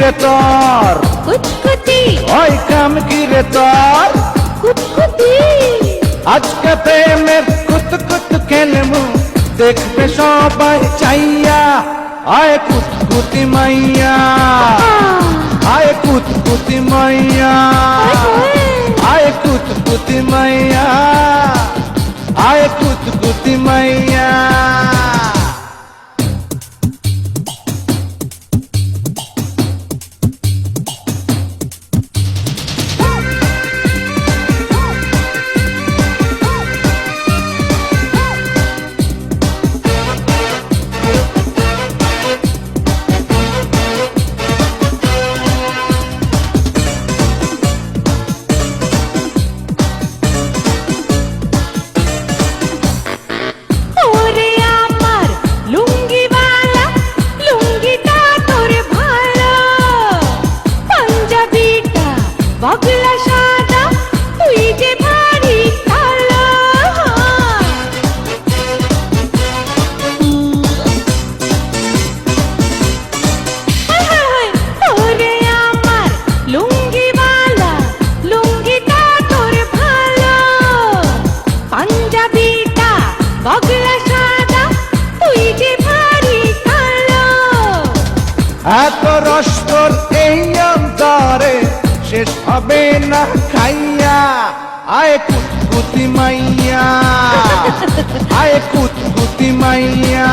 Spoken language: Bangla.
রে তোর কুতকুতি ওই কাম কি রে তোর কুতকুতি আজকে প্রেমের কুত কুত খেলবো দেখবে সবাই চাইয়া আয় কুতকুতি মাইয়া আয় কুতকুতি মাইয়া আয় কুতকুতি মাইয়া আয় কুতকুতি মাইয়া ওরে আমার লুঙ্গিওয়ালা লুঙ্গিটা তোর ভালো পাঞ্জাবিটা বগলা সাদা তুই যে ভারী কালো ওরে আমার লুঙ্গিওয়ালা লুঙ্গিটা তোর ভালো পাঞ্জাবিটা বগলা সাদা তুই যে ভারী কালো এত রস তোর এই অন্তরে শেষ হবে না খাইয়া আয় কুতকুতি মাইয়া আয় কুতকুতি মাইয়া